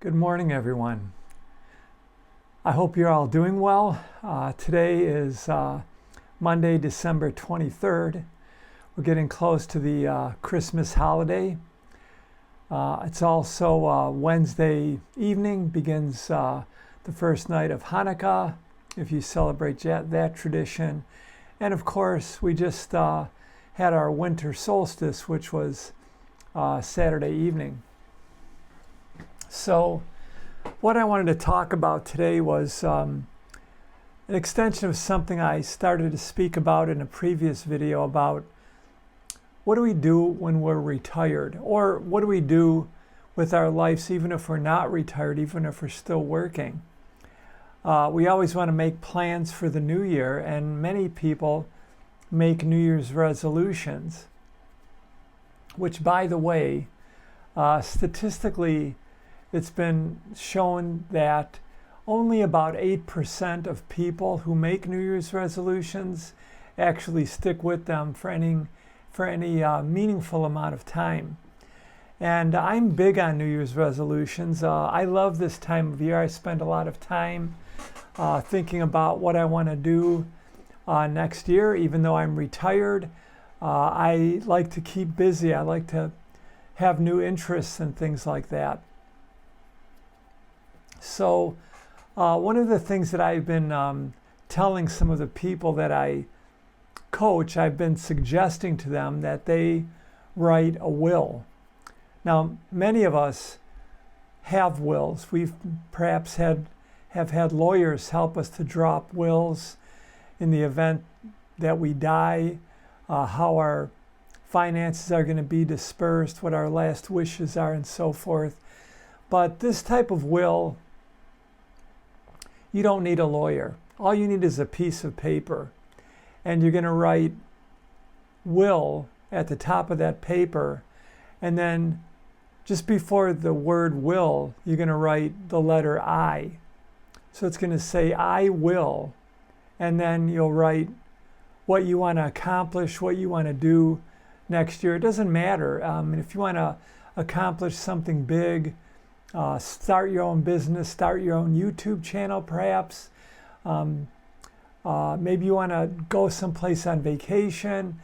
Good morning, everyone. I hope you're all doing well. Today is Monday, December 23rd. We're getting close to the Christmas holiday. It's also Wednesday evening, begins the first night of Hanukkah, if you celebrate that tradition. And of course, we just had our winter solstice, which was Saturday evening. So what I wanted to talk about today was an extension of something I started to speak about in a previous video about what do we do when we're retired, or what do we do with our lives even if we're not retired, even if we're still working. We always want to make plans for the new year, and many people make New Year's resolutions, which, by the way, statistically, it's been shown that only about 8% of people who make New Year's resolutions actually stick with them for any meaningful amount of time. And I'm big on New Year's resolutions. I love this time of year. I spend a lot of time thinking about what I want to do next year. Even though I'm retired, I like to keep busy. I like to have new interests and things like that. So one of the things that I've been telling some of the people that I coach, I've been suggesting to them that they write a will. Now, many of us have wills. We've perhaps have had lawyers help us to draw up wills in the event that we die, how our finances are going to be dispersed, what our last wishes are, and so forth. But this type of will, you don't need a lawyer. All you need is a piece of paper. And you're going to write will at the top of that paper. And then just before the word will, you're going to write the letter I. So it's going to say, I will. And then you'll write what you want to accomplish, what you want to do next year. It doesn't matter. If you want to accomplish something big, start your own business, start your own YouTube channel perhaps. Maybe you want to go someplace on vacation,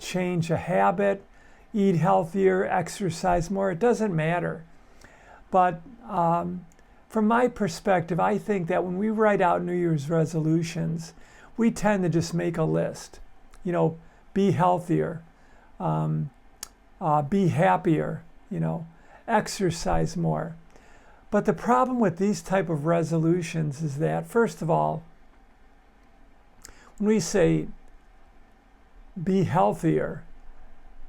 change a habit, eat healthier, exercise more. It doesn't matter. But from my perspective, I think that when we write out New Year's resolutions, we tend to just make a list. Be healthier, be happier, exercise more. But the problem with these type of resolutions is that, first of all, when we say be healthier,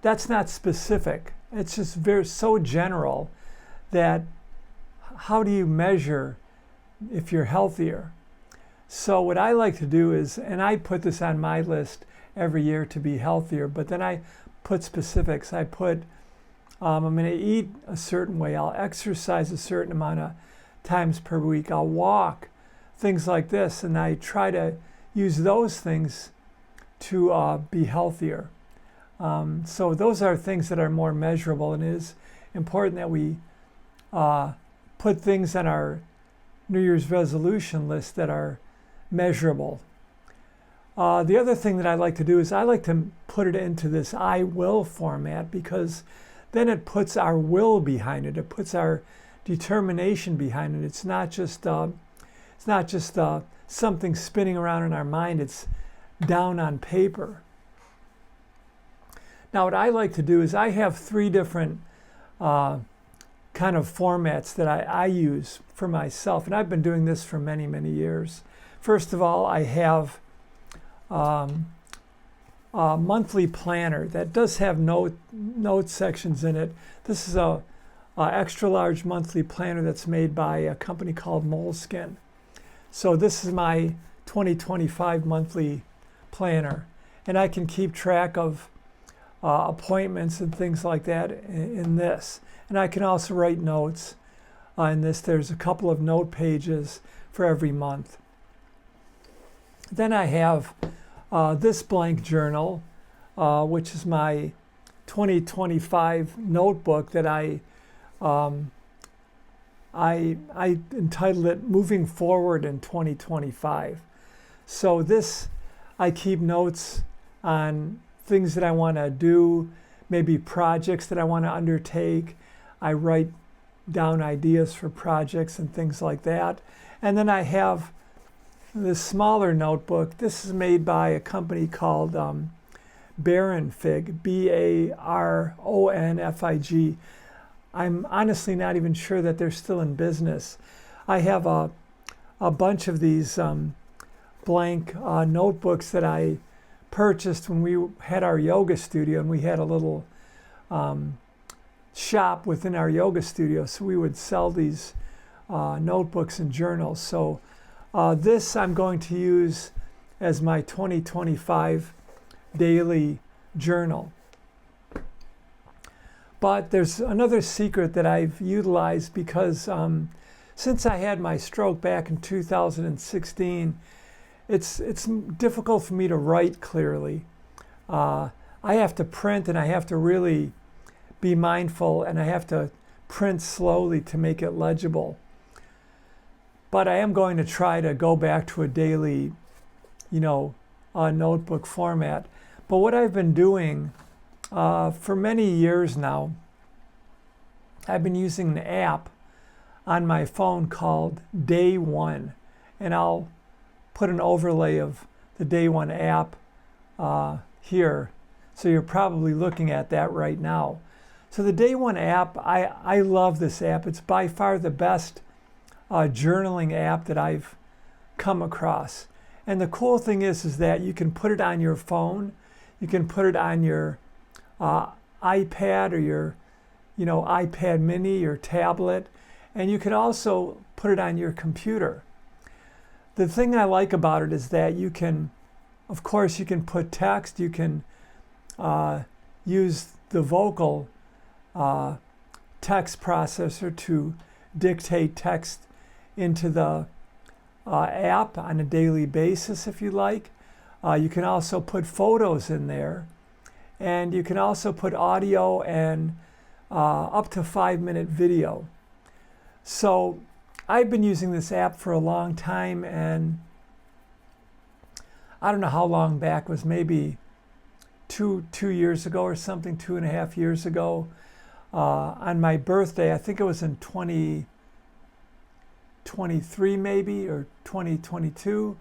that's not specific. It's just so general that how do you measure if you're healthier? So what I like to do is, and I put this on my list every year to be healthier, but then I put specifics. I put I'm going to eat a certain way. I'll exercise a certain amount of times per week. I'll walk, things like this. And I try to use those things to be healthier. So those are things that are more measurable, and it is important that we put things on our New Year's resolution list that are measurable. The other thing that I like to do is I like to put it into this I will format, because then it puts our will behind it. It puts our determination behind it. It's not just something spinning around in our mind. It's down on paper. Now, what I like to do is I have 3 different kind of formats that I use for myself, and I've been doing this for many, many years. First of all, I have a monthly planner that does have note sections in it. This is a extra large monthly planner that's made by a company called Moleskine. So this is my 2025 monthly planner, and I can keep track of appointments and things like that in this. And I can also write notes in this. There's a couple of note pages for every month. Then I have this blank journal, which is my 2025 notebook that I entitled it Moving Forward in 2025. So this, I keep notes on things that I want to do, maybe projects that I want to undertake. I write down ideas for projects and things like that. And then I have this smaller notebook. This is made by a company called Baronfig, Baronfig. I'm honestly not even sure that they're still in business. I have a bunch of these blank notebooks that I purchased when we had our yoga studio, and we had a little shop within our yoga studio, so we would sell these notebooks and journals. So this I'm going to use as my 2025 daily journal. But there's another secret that I've utilized, because since I had my stroke back in 2016, it's difficult for me to write clearly. I have to print, and I have to really be mindful, and I have to print slowly to make it legible. But I am going to try to go back to a daily, notebook format. But what I've been doing for many years now, I've been using an app on my phone called Day One, and I'll put an overlay of the Day One app here. So you're probably looking at that right now. So the Day One app, I love this app. It's by far the best journaling app that I've come across. And the cool thing is that you can put it on your phone, you can put it on your iPad or your iPad mini or tablet, and you can also put it on your computer. The thing I like about it is that you can put text, you can use the vocal text processor to dictate text into the app on a daily basis if you like. You can also put photos in there, and you can also put audio and up to 5-minute video. So I've been using this app for a long time, and I don't know how long back, it was maybe two years ago or something, 2.5 years ago, on my birthday. I think it was in 2023 maybe, or 2022.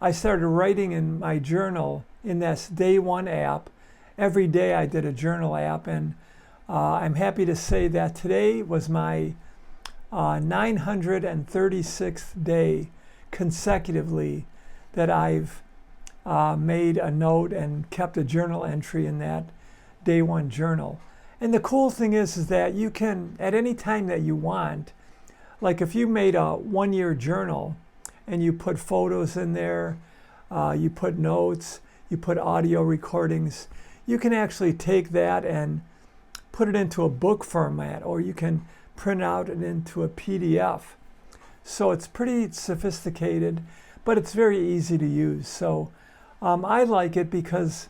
I started writing in my journal in this Day One app. Every day I did a journal app, and I'm happy to say that today was my 936th day consecutively that I've made a note and kept a journal entry in that Day One journal. And the cool thing is that you can, at any time that you want, like if you made a 1-year journal and you put photos in there, you put notes, you put audio recordings, you can actually take that and put it into a book format, or you can print out it into a PDF. So it's pretty sophisticated, but it's very easy to use. So I like it because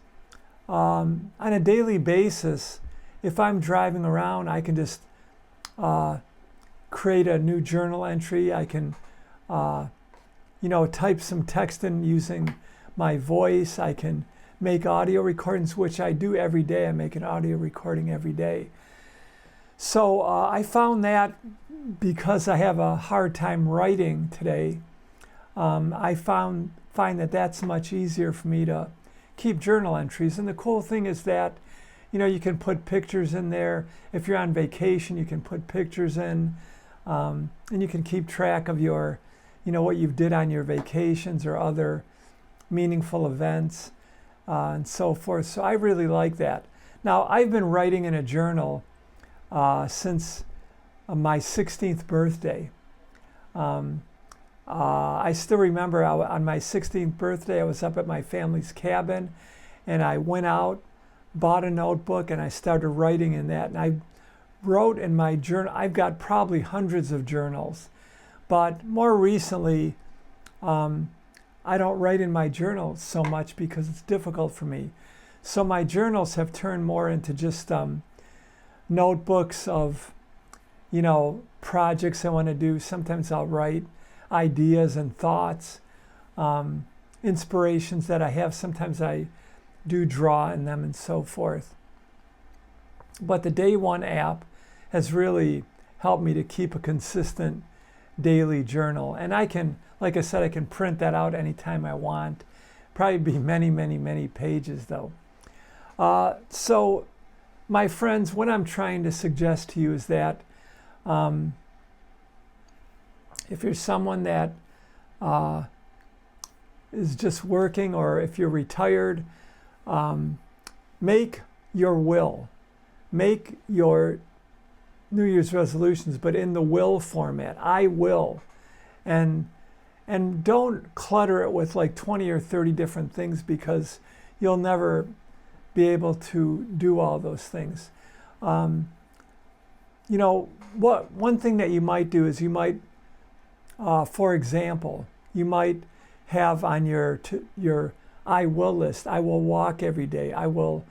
on a daily basis, if I'm driving around, I can just create a new journal entry. I can type some text in using my voice. I can make audio recordings, which I do every day. I make an audio recording every day. So I found that because I have a hard time writing today, I find that that's much easier for me to keep journal entries. And the cool thing is that, you can put pictures in there. If you're on vacation, you can put pictures in, and you can keep track of your, what you did on your vacations or other meaningful events and so forth. So I really like that. Now, I've been writing in a journal since my 16th birthday. I still remember on my 16th birthday, I was up at my family's cabin, and I went out, bought a notebook, and I started writing in that. And I wrote in my journal. I've got probably hundreds of journals, but more recently, I don't write in my journals so much because it's difficult for me. So my journals have turned more into just notebooks of, projects I want to do. Sometimes I'll write ideas and thoughts, inspirations that I have. Sometimes I do draw in them and so forth. But the Day One app has really helped me to keep a consistent daily journal. And I can, like I said, I can print that out anytime I want. Probably be many, many, many pages though. So my friends, what I'm trying to suggest to you is that if you're someone that is just working, or if you're retired, make your will. Make your New Year's resolutions, but in the will format. I will. And don't clutter it with like 20 or 30 different things, because you'll never be able to do all those things. One thing that you might do is you might, for example, you might have on your I will list, I will walk every day. I will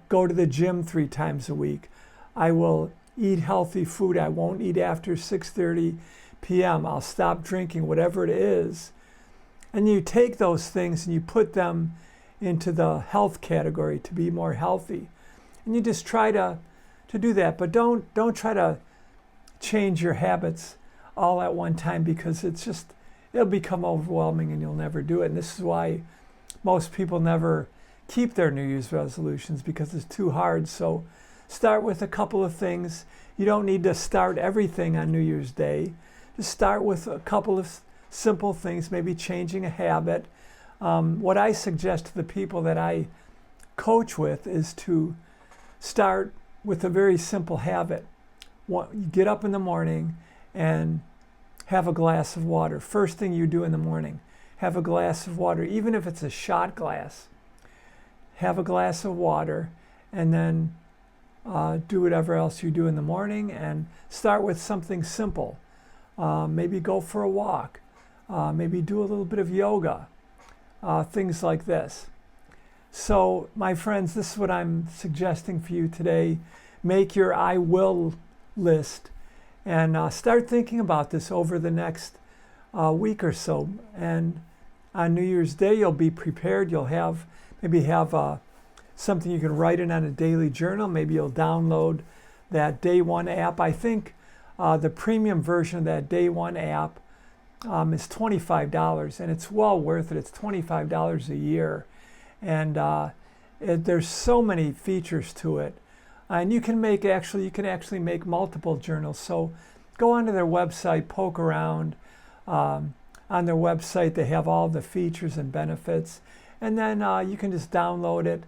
go to the gym 3 times a week. I will eat healthy food. I won't eat after 6:30 p.m. I'll stop drinking, whatever it is. And you take those things and you put them into the health category to be more healthy. And you just try to do that. But don't try to change your habits all at one time, because it'll become overwhelming and you'll never do it. And this is why most people never keep their New Year's resolutions, because it's too hard. So start with a couple of things. You don't need to start everything on New Year's Day. Just start with a couple of simple things, maybe changing a habit. What I suggest to the people that I coach with is to start with a very simple habit. You get up in the morning and have a glass of water. First thing you do in the morning, have a glass of water, even if it's a shot glass. Have a glass of water, and then do whatever else you do in the morning, and start with something simple. Maybe go for a walk. Maybe do a little bit of yoga. Things like this. So, my friends, this is what I'm suggesting for you today. Make your I will list, and start thinking about this over the next week or so. And on New Year's Day, you'll be prepared. You'll maybe have something you can write in on a daily journal. Maybe you'll download that Day One app. I think the premium version of that Day One app is $25, and it's well worth it. It's $25 a year, and there's so many features to it. And you can actually make multiple journals. So go onto their website, poke around. On their website, they have all the features and benefits, and then you can just download it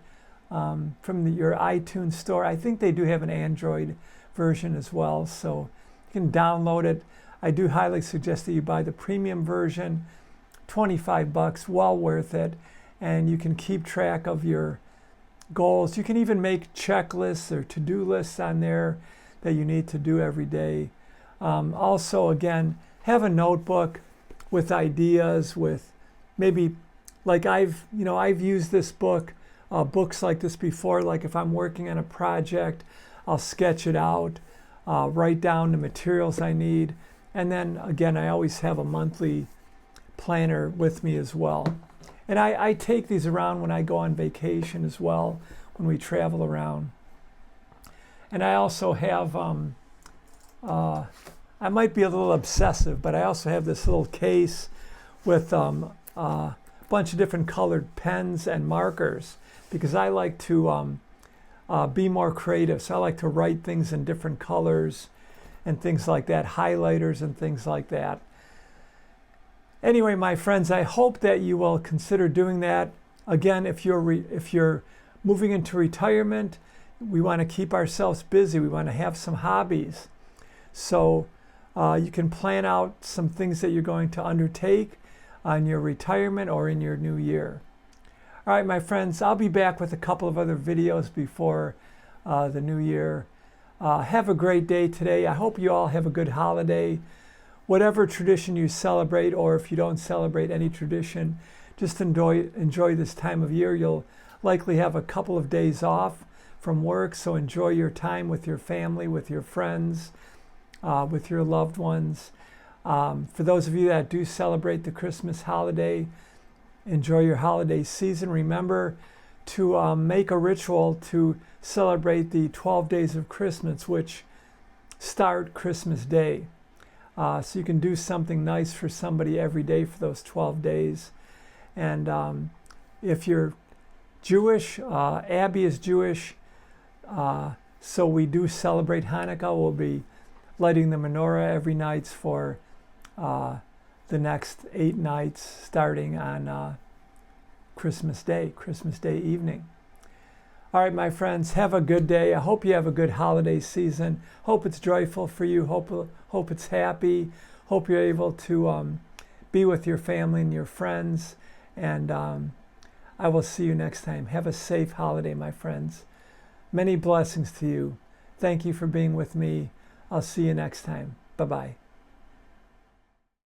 from your iTunes store. I think they do have an Android version as well, so you can download it. I do highly suggest that you buy the premium version, $25, well worth it, and you can keep track of your goals. You can even make checklists or to-do lists on there that you need to do every day. Also, again, have a notebook with ideas, with maybe, like I've used this books like this before. Like if I'm working on a project, I'll sketch it out, write down the materials I need, and then again, I always have a monthly planner with me as well. And I take these around when I go on vacation as well, when we travel around. And I also have, I might be a little obsessive, but I also have this little case with a bunch of different colored pens and markers, because I like to be more creative. So I like to write things in different colors and things like that, highlighters and things like that. Anyway, my friends, I hope that you will consider doing that. Again, if you're moving into retirement, we want to keep ourselves busy. We want to have some hobbies. So you can plan out some things that you're going to undertake on your retirement or in your new year. All right, my friends, I'll be back with a couple of other videos before the new year. Have a great day today. I hope you all have a good holiday. Whatever tradition you celebrate, or if you don't celebrate any tradition, just enjoy this time of year. You'll likely have a couple of days off from work, so enjoy your time with your family, with your friends. with your loved ones. For those of you that do celebrate the Christmas holiday, enjoy your holiday season. Remember to make a ritual to celebrate the 12 days of Christmas, which start Christmas Day. So you can do something nice for somebody every day for those 12 days. And if you're Jewish, Abby is Jewish, so we do celebrate Hanukkah. We'll be lighting the menorah every night for the next 8 nights, starting on Christmas Day evening. All right, my friends, have a good day. I hope you have a good holiday season. Hope it's joyful for you. Hope it's happy. Hope you're able to be with your family and your friends. And I will see you next time. Have a safe holiday, my friends. Many blessings to you. Thank you for being with me. I'll see you next time. Bye-bye.